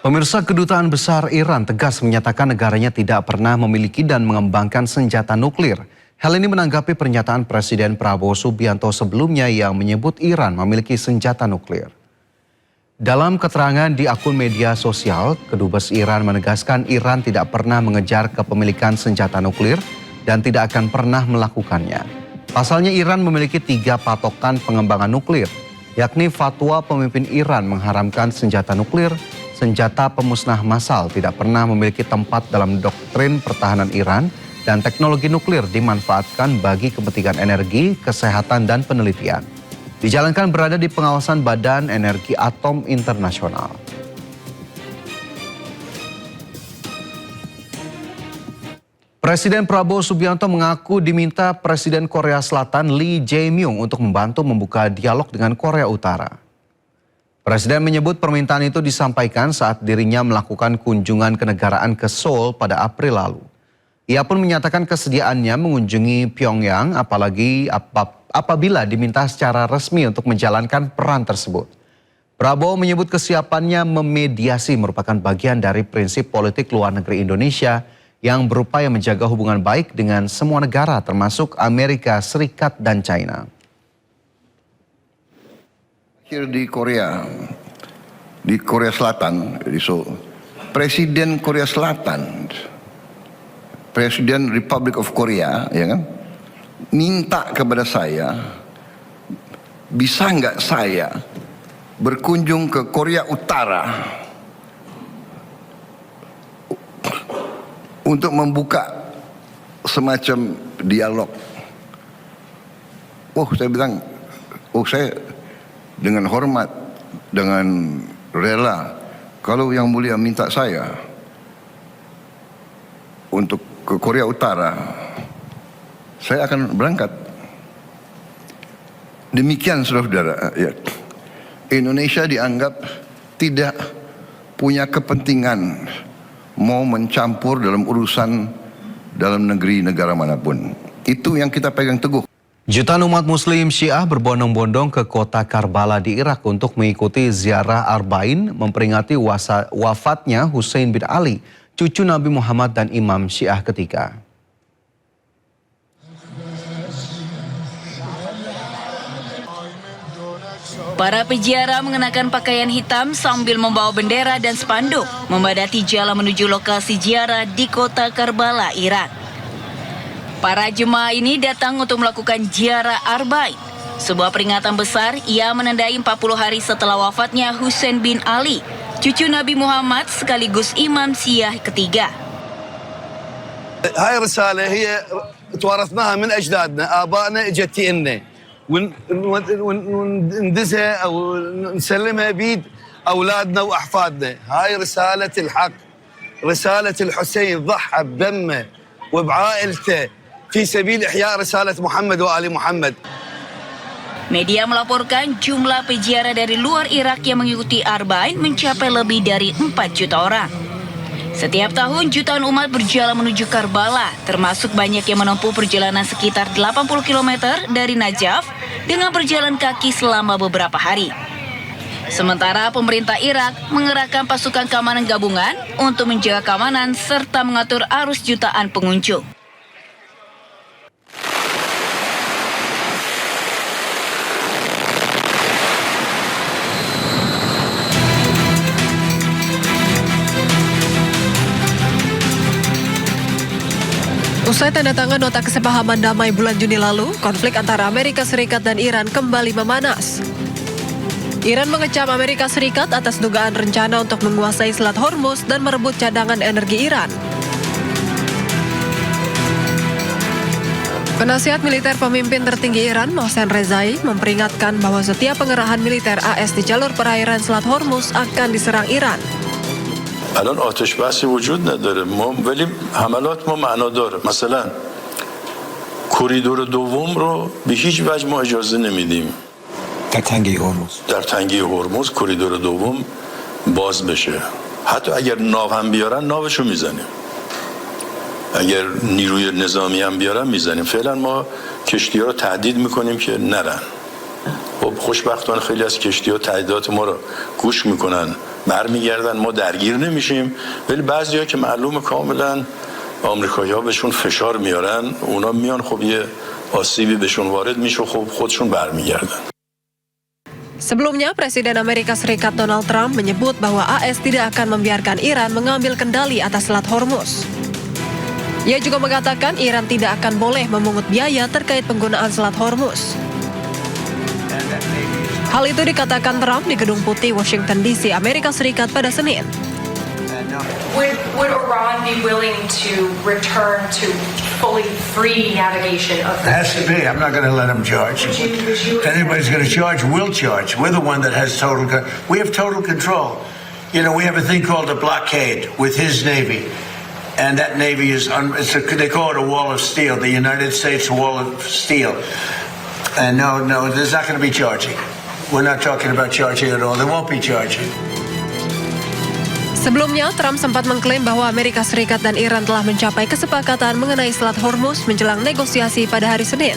Pemirsa, Kedutaan Besar Iran tegas menyatakan negaranya tidak pernah memiliki dan mengembangkan senjata nuklir. Hal ini menanggapi pernyataan Presiden Prabowo Subianto sebelumnya yang menyebut Iran memiliki senjata nuklir. Dalam keterangan di akun media sosial, Kedubes Iran menegaskan Iran tidak pernah mengejar kepemilikan senjata nuklir dan tidak akan pernah melakukannya. Pasalnya Iran memiliki 3 patokan pengembangan nuklir, yakni fatwa pemimpin Iran mengharamkan senjata nuklir, senjata pemusnah massal tidak pernah memiliki tempat dalam doktrin pertahanan Iran, dan teknologi nuklir dimanfaatkan bagi kepentingan energi, kesehatan, dan penelitian. Dijalankan berada di pengawasan Badan Energi Atom Internasional. Presiden Prabowo Subianto mengaku diminta Presiden Korea Selatan Lee Jae-myung untuk membantu membuka dialog dengan Korea Utara. Presiden menyebut permintaan itu disampaikan saat dirinya melakukan kunjungan kenegaraan ke Seoul pada April lalu. Ia pun menyatakan kesediaannya mengunjungi Pyongyang apabila diminta secara resmi untuk menjalankan peran tersebut. Prabowo menyebut kesiapannya memediasi merupakan bagian dari prinsip politik luar negeri Indonesia yang berupaya menjaga hubungan baik dengan semua negara termasuk Amerika Serikat dan China. Di Korea Selatan, Presiden Korea Selatan, Presiden Republic of Korea, ya kan, minta kepada saya, bisa nggak saya berkunjung ke Korea Utara untuk membuka semacam dialog. Saya bilang, saya dengan hormat, dengan rela, kalau Yang Mulia minta saya untuk ke Korea Utara, saya akan berangkat. Demikian saudara-saudara, ya. Indonesia dianggap tidak punya kepentingan mau mencampur dalam urusan dalam negeri negara manapun. Itu yang kita pegang teguh. Jutaan umat muslim Syiah berbondong-bondong ke kota Karbala di Irak untuk mengikuti ziarah Arba'in memperingati wafatnya Husain bin Ali, cucu Nabi Muhammad dan Imam Syiah ketiga. Para peziarah mengenakan pakaian hitam sambil membawa bendera dan spanduk membadati jalan menuju lokasi ziarah di kota Karbala, Irak. Para jemaah ini datang untuk melakukan ziarah Arba'in, sebuah peringatan besar ia menandai 40 hari setelah wafatnya Husain bin Ali, cucu Nabi Muhammad sekaligus Imam Syiah ketiga. هاي الرسالة هي توارثناها من أجدادنا آبائنا جتينا وندزها أو نسلمها بيد أولادنا وأحفادنا. هاي رسالة الحق، رسالة الحسين ضحى بدمه وبعائلته في سبيل إحياء رسالة محمد وآل محمد. Media melaporkan jumlah peziarah dari luar Irak yang mengikuti Arba'in mencapai lebih dari 4 juta orang. Setiap tahun jutaan umat berjalan menuju Karbala, termasuk banyak yang menempuh perjalanan sekitar 80 km dari Najaf dengan berjalan kaki selama beberapa hari. Sementara pemerintah Irak mengerahkan pasukan keamanan gabungan untuk menjaga keamanan serta mengatur arus jutaan pengunjung. Usai tanda tangan nota kesepahaman damai bulan Juni lalu, konflik antara Amerika Serikat dan Iran kembali memanas. Iran mengecam Amerika Serikat atas dugaan rencana untuk menguasai Selat Hormuz dan merebut cadangan energi Iran. Penasihat militer pemimpin tertinggi Iran, Mohsen Rezai, memperingatkan bahwa setiap pengerahan militer AS di jalur perairan Selat Hormuz akan diserang Iran. الان آتش بحثی وجود نداره ولی حملات ما معنا داره. مثلا کریدور دوم رو به هیچ وجه ما اجازه نمیدیم در تنگه هرمز کریدور دوم باز بشه. حتی اگر ناو هم بیارن ناوشو میزنیم، اگر نیروی نظامی هم بیارن میزنیم. فعلا ما کشتی‌ها رو تهدید میکنیم که نرن. خب خوشبختانه خیلی از کشتی‌ها تهدیدات ما رو گوش میکنن برمیگردن ما درگیر نمیشیم، ولی بعضیا که معلومه کاملا آمریکایی‌ها بهشون فشار میارن، اونا میان خب یه آسیبی بهشون وارد میشه، خب خودشون برمیگردن. Sebelumnya, Presiden Amerika Serikat Donald Trump menyebut bahwa AS tidak akan membiarkan Iran mengambil kendali atas Selat Hormuz. Ia juga mengatakan Iran tidak akan boleh memungut biaya terkait penggunaan Selat Hormuz. Hal itu dikatakan Trump di Gedung Putih, Washington DC, Amerika Serikat pada Senin. Would Iran be willing to return to fully free navigation of It has to be. I'm not going to let them charge. Would you If anybody's going to charge, we'll charge. We're the one that has total control. We have total control. You know, we have a thing called a blockade with his Navy. And that Navy is, they call it a wall of steel, the United States wall of steel. And no, there's not going to be charging. We're not talking about charging at all. There won't be charging. Sebelumnya, Trump sempat mengklaim bahwa Amerika Serikat dan Iran telah mencapai kesepakatan mengenai Selat Hormuz menjelang negosiasi pada hari Senin.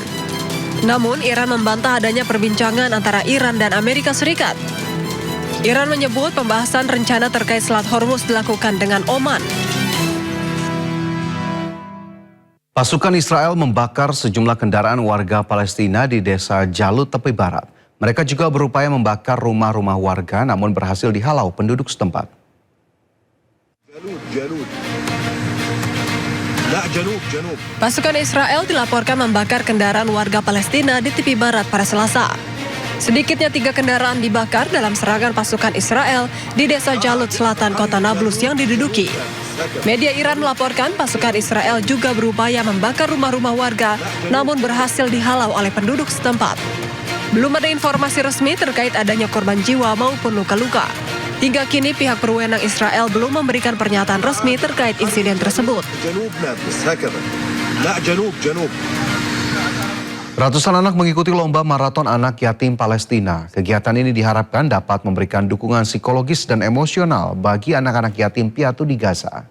Namun, Iran membantah adanya perbincangan antara Iran dan Amerika Serikat. Iran menyebut pembahasan rencana terkait Selat Hormuz dilakukan dengan Oman. Pasukan Israel membakar sejumlah kendaraan warga Palestina di desa Jalut, tepi barat. Mereka juga berupaya membakar rumah-rumah warga namun berhasil dihalau penduduk setempat. Pasukan Israel dilaporkan membakar kendaraan warga Palestina di tepi barat pada Selasa. Sedikitnya 3 kendaraan dibakar dalam serangan pasukan Israel di desa Jalut Selatan kota Nablus yang diduduki. Media Iran melaporkan pasukan Israel juga berupaya membakar rumah-rumah warga namun berhasil dihalau oleh penduduk setempat. Belum ada informasi resmi terkait adanya korban jiwa maupun luka-luka. Hingga kini pihak berwenang Israel belum memberikan pernyataan resmi terkait insiden tersebut. Ratusan anak mengikuti lomba maraton anak yatim Palestina. Kegiatan ini diharapkan dapat memberikan dukungan psikologis dan emosional bagi anak-anak yatim piatu di Gaza.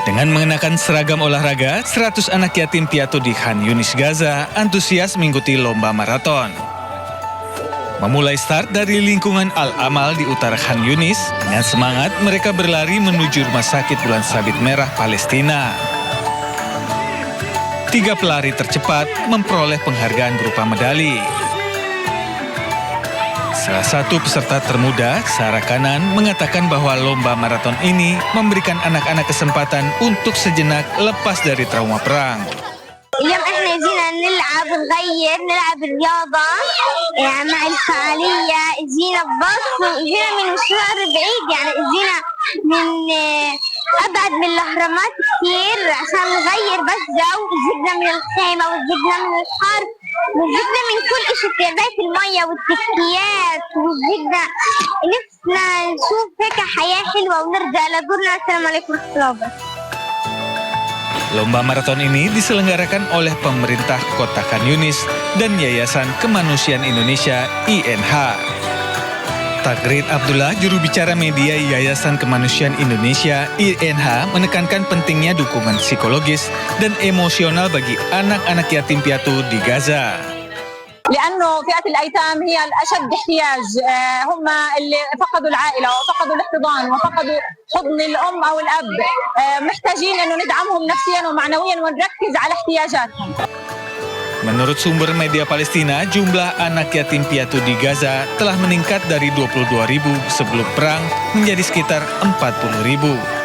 Dengan mengenakan seragam olahraga, 100 anak yatim piatu di Khan Yunis, Gaza antusias mengikuti lomba maraton. Memulai start dari lingkungan Al-Amal di utara Khan Yunis, dengan semangat mereka berlari menuju Rumah Sakit Bulan Sabit Merah Palestina. 3 pelari tercepat memperoleh penghargaan berupa medali. Salah satu peserta termuda, Sarah Kanan, mengatakan bahwa lomba maraton ini memberikan anak-anak kesempatan untuk sejenak lepas dari trauma perang. اليوم احنا جينا نلعب نلعب رياضة مع الفعالية جينا جينا من مشوار بعيد يعني جينا من أبعد من الأهرامات كثير عشان نغير بس جو زهقنا من الخيمة وزهقنا من الحر وزهقنا من كل شيء تعبئة المية والتكيات وزهقنا نفسنا نشوف هيك حياة حلوة ونرجع لدورنا. السلام عليكم ورحمة الله وبركاته. Lomba maraton ini diselenggarakan oleh pemerintah Kota Khan Yunis dan Yayasan Kemanusiaan Indonesia INH. Tagrid Abdullah, juru bicara media Yayasan Kemanusiaan Indonesia INH, menekankan pentingnya dukungan psikologis dan emosional bagi anak-anak yatim piatu di Gaza. لأنه فئة الأيتام هي الأشد احتياج، هم اللي فقدوا العائلة وفقدوا الاحتضان وفقدوا حضن الأم أو الأب، محتاجين إنه ندعمهم نفسيا ومعنويا ونركز على احتياجاتهم. Menurut sumber media Palestina, jumlah anak yatim piatu di Gaza telah meningkat dari 22.000 sebelum perang menjadi sekitar 40.000.